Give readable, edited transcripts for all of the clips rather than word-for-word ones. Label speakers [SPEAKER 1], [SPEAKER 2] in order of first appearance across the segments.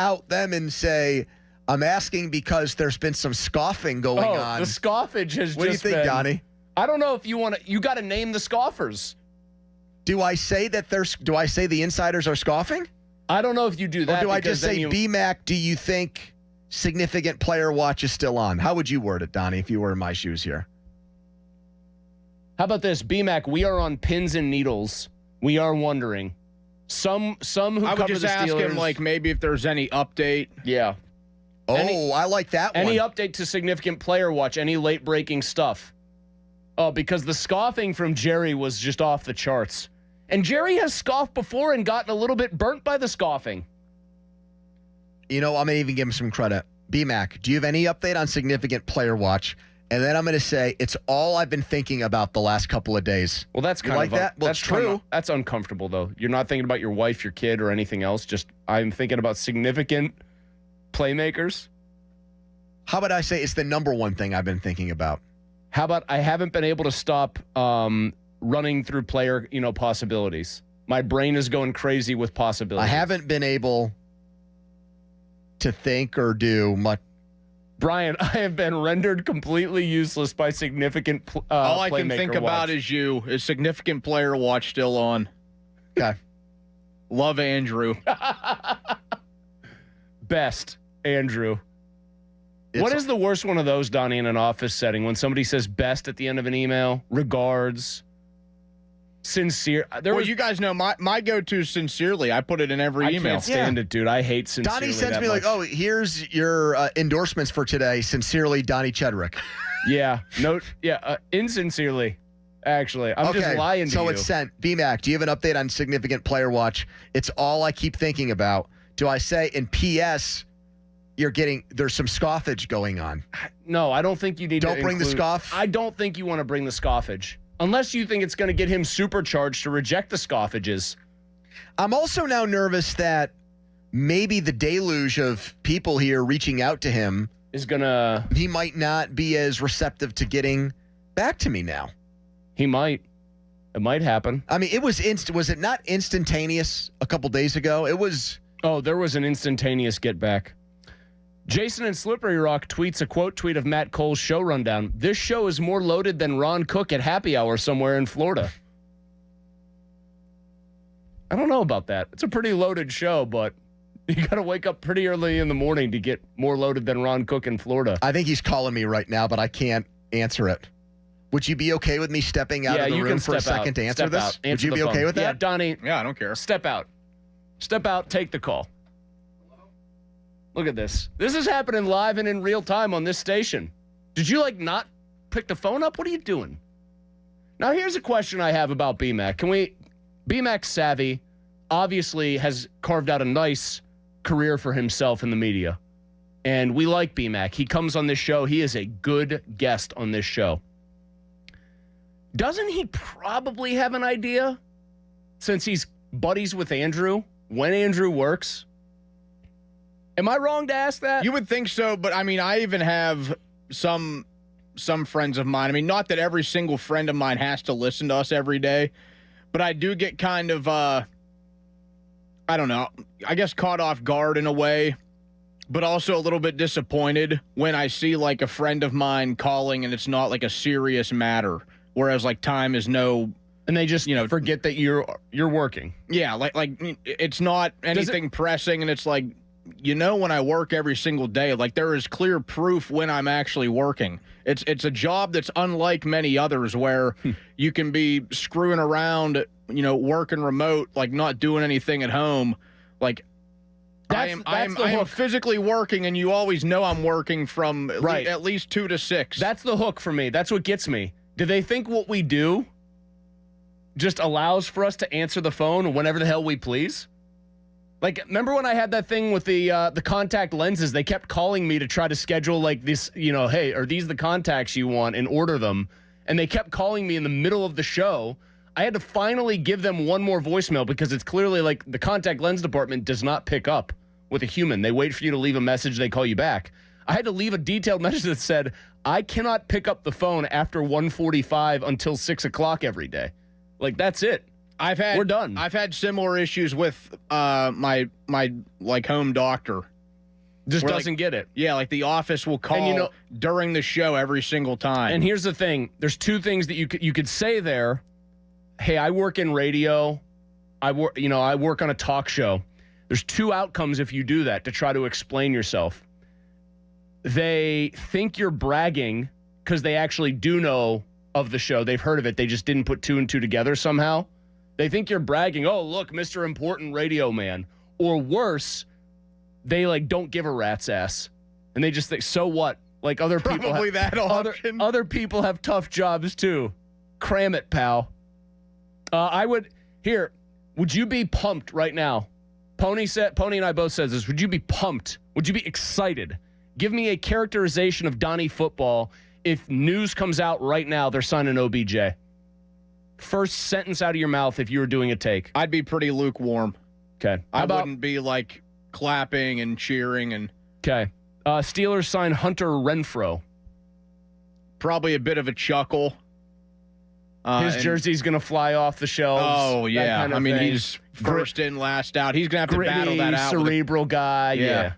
[SPEAKER 1] out them and say, I'm asking because there's been some scoffing going on.
[SPEAKER 2] The scoffage has
[SPEAKER 1] What do you think, Donnie?
[SPEAKER 2] I don't know if you want to. You got to name the scoffers.
[SPEAKER 1] Do I say the insiders are scoffing?
[SPEAKER 2] I don't know if you do that.
[SPEAKER 1] Or do I just say, B-Mac, do you think significant player watch is still on? How would you word it, Donnie, if you were in my shoes here?
[SPEAKER 2] How about this, B-Mac? We are on pins and needles. We are wondering. Some who cover the Steelers.
[SPEAKER 3] I would just ask him, like, maybe if there's any update.
[SPEAKER 2] Yeah.
[SPEAKER 1] I like that one.
[SPEAKER 2] Any update to significant player watch? Any late breaking stuff? Oh, because the scoffing from Jerry was just off the charts. And Jerry has scoffed before and gotten a little bit burnt by the scoffing.
[SPEAKER 1] You know, I'm going to even give him some credit. B-Mac, do you have any update on significant player watch? And then I'm going to say, it's all I've been thinking about the last couple of days.
[SPEAKER 2] Well, that's kind
[SPEAKER 1] of that. Well,
[SPEAKER 2] that's true. That's uncomfortable, though. You're not thinking about your wife, your kid, or anything else. Just, I'm thinking about significant playmakers.
[SPEAKER 1] How about I say it's the number one thing I've been thinking about?
[SPEAKER 2] How about I haven't been able to stop running through player, possibilities. My brain is going crazy with possibilities.
[SPEAKER 1] I haven't been able to think or do much.
[SPEAKER 2] Brian, I have been rendered completely useless by significant
[SPEAKER 3] all I can think about is you. Is significant player watch still on?
[SPEAKER 1] Okay.
[SPEAKER 3] Love Andrew.
[SPEAKER 2] Best, Andrew. What is the worst one of those, Donnie, in an office setting? When somebody says best at the end of an email, regards, sincere.
[SPEAKER 3] You guys know my go-to is sincerely. I put it in every email.
[SPEAKER 2] I can't stand it, dude. I hate sincerely.
[SPEAKER 1] Donnie sends me like, oh, here's your endorsements for today. Sincerely, Donnie Chedrick.
[SPEAKER 2] Yeah. Insincerely, actually. I'm just lying to you.
[SPEAKER 1] So it's sent. B-Mac, do you have an update on significant player watch? It's all I keep thinking about. Do I say in P.S., there's some scoffage going on?
[SPEAKER 2] No, I don't think you need to
[SPEAKER 1] Don't bring the scoff?
[SPEAKER 2] I don't think you want to bring the scoffage. Unless you think it's going to get him supercharged to reject the scoffages.
[SPEAKER 1] I'm also now nervous that maybe the deluge of people here reaching out to him
[SPEAKER 2] is going to...
[SPEAKER 1] He might not be as receptive to getting back to me now.
[SPEAKER 2] He might. It might happen.
[SPEAKER 1] I mean, it was was it not instantaneous a couple days ago? It was...
[SPEAKER 2] Oh, there was an instantaneous get back. Jason and Slippery Rock tweets a quote tweet of Matt Cole's show rundown. This show is more loaded than Ron Cook at happy hour somewhere in Florida. I don't know about that. It's a pretty loaded show, but you got to wake up pretty early in the morning to get more loaded than Ron Cook in Florida.
[SPEAKER 1] I think he's calling me right now, but I can't answer it. Would you be okay with me stepping out of the room for a second to answer this? Would you be okay with that?
[SPEAKER 2] Yeah, Donnie.
[SPEAKER 3] Yeah, I don't care.
[SPEAKER 2] Step out. Step out. Take the call. Look at this. This is happening live and in real time on this station. Did you, not pick the phone up? What are you doing? Now, here's a question I have about B-Mac. B-Mac's savvy, obviously has carved out a nice career for himself in the media. And we like B-Mac. He comes on this show. He is a good guest on this show. Doesn't he probably have an idea, since he's buddies with Andrew, when Andrew works? Am I wrong to ask that?
[SPEAKER 3] You would think so, but I mean, I even have some friends of mine. I mean, not that every single friend of mine has to listen to us every day, but I do get kind of, I don't know, I guess caught off guard in a way, but also a little bit disappointed when I see a friend of mine calling and it's not a serious matter, whereas time is no...
[SPEAKER 2] And they just, forget that you're working.
[SPEAKER 3] Yeah, it's not anything pressing, and it's when I work every single day, there is clear proof when I'm actually working. It's a job that's unlike many others where you can be screwing around, working remote, not doing anything at home. I am physically working, and you always know I'm working from at least 2 to 6.
[SPEAKER 2] That's the hook for me. That's what gets me. Do they think what we do just allows for us to answer the phone whenever the hell we please? Remember when I had that thing with the contact lenses? They kept calling me to try to schedule this, hey, are these the contacts you want, and order them? And they kept calling me in the middle of the show. I had to finally give them one more voicemail because it's clearly the contact lens department does not pick up with a human. They wait for you to leave a message. They call you back. I had to leave a detailed message that said, I cannot pick up the phone after 1:45 until 6 o'clock every day. That's it. we're done.
[SPEAKER 3] I've had similar issues with my like home doctor.
[SPEAKER 2] Just
[SPEAKER 3] Where,
[SPEAKER 2] doesn't get it.
[SPEAKER 3] Yeah, like the office will call during the show every single time.
[SPEAKER 2] And here's the thing. There's two things that you could say there. Hey, I work in radio. I work on a talk show. There's two outcomes if you do that to try to explain yourself. They think you're bragging because they actually do know of the show. They've heard of it. They just didn't put two and two together somehow. They think you're bragging. Oh, look, Mr. Important Radio Man. Or worse, they like don't give a rat's ass. And they just think, so what? Like other people
[SPEAKER 3] Probably that option.
[SPEAKER 2] Other people have tough jobs too. Cram it, pal. Would you be pumped right now? Poni and I both said this. Would you be pumped? Would you be excited? Give me a characterization of Donnie football if news comes out right now they're signing OBJ. First sentence out of your mouth if you were doing a take.
[SPEAKER 3] I'd be pretty lukewarm.
[SPEAKER 2] Okay.
[SPEAKER 3] I wouldn't be like clapping and cheering and.
[SPEAKER 2] Okay. Steelers sign Hunter Renfrow.
[SPEAKER 3] Probably a bit of a chuckle.
[SPEAKER 2] His jersey's going to fly off the shelves.
[SPEAKER 3] Oh, yeah.
[SPEAKER 2] Kind of thing.
[SPEAKER 3] He's first in, last out. He's going to have to battle that out.
[SPEAKER 2] Cerebral guy. Yeah.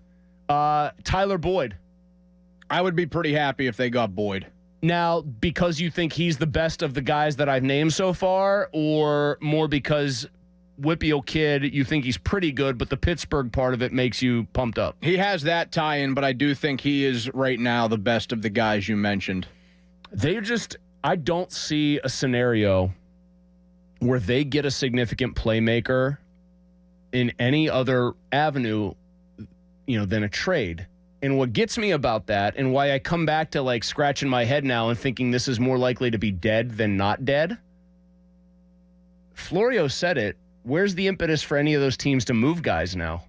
[SPEAKER 2] Tyler Boyd.
[SPEAKER 3] I would be pretty happy if they got Boyd.
[SPEAKER 2] Now, because you think he's the best of the guys that I've named so far, or more because Whippeal kid, you think he's pretty good, but the Pittsburgh part of it makes you pumped up?
[SPEAKER 3] He has that tie-in, but I do think he is right now the best of the guys you mentioned.
[SPEAKER 2] I don't see a scenario where they get a significant playmaker in any other avenue, than a trade. And what gets me about that, and why I come back to like scratching my head now and thinking this is more likely to be dead than not dead. Florio said it. Where's the impetus for any of those teams to move guys now?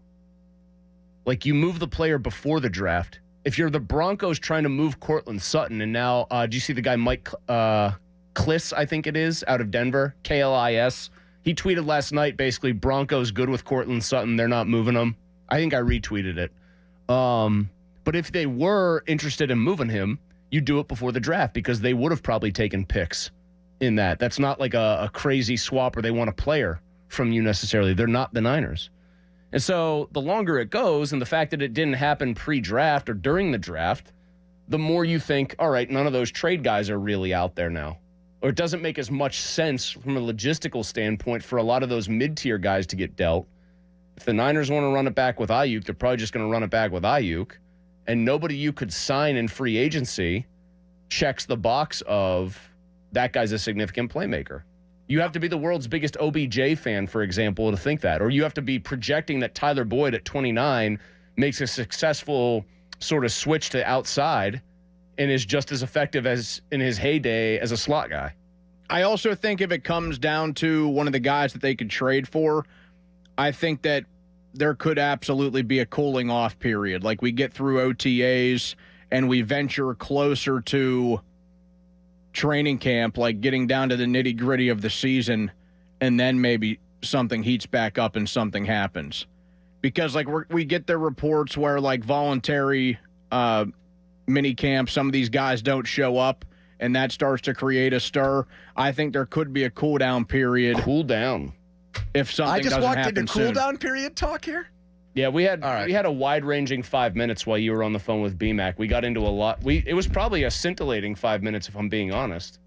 [SPEAKER 2] Like you move the player before the draft. If you're the Broncos trying to move Cortland Sutton, and now, do you see the guy Mike Kliss, I think it is, out of Denver, Klis? He tweeted last night, basically, Broncos good with Cortland Sutton. They're not moving him. I think I retweeted it. But if they were interested in moving him, you do it before the draft because they would have probably taken picks in that. That's not like a crazy swap where they want a player from you necessarily. They're not the Niners. And so the longer it goes and the fact that it didn't happen pre-draft or during the draft, the more you think, all right, none of those trade guys are really out there now. Or it doesn't make as much sense from a logistical standpoint for a lot of those mid-tier guys to get dealt. If the Niners want to run it back with Ayuk, they're probably just going to run it back with Ayuk. And nobody you could sign in free agency checks the box of that guy's a significant playmaker. You have to be the world's biggest OBJ fan, for example, to think that. Or you have to be projecting that Tyler Boyd at 29 makes a successful sort of switch to outside and is just as effective as in his heyday as a slot guy.
[SPEAKER 3] I also think if it comes down to one of the guys that they could trade for, I think that there could absolutely be a cooling off period. Like we get through OTAs and we venture closer to training camp, like getting down to the nitty gritty of the season, and then maybe something heats back up and something happens. Because like we get the reports where like voluntary mini camp, some of these guys don't show up and that starts to create a stir. I think there could be a cool down period.
[SPEAKER 2] Cool down.
[SPEAKER 3] If something doesn't happen soon.
[SPEAKER 1] I just walked into cool down period talk here.
[SPEAKER 2] Yeah, we had a wide-ranging 5 minutes while you were on the phone with BMAC. We got into a lot. It was probably a scintillating 5 minutes, if I'm being honest.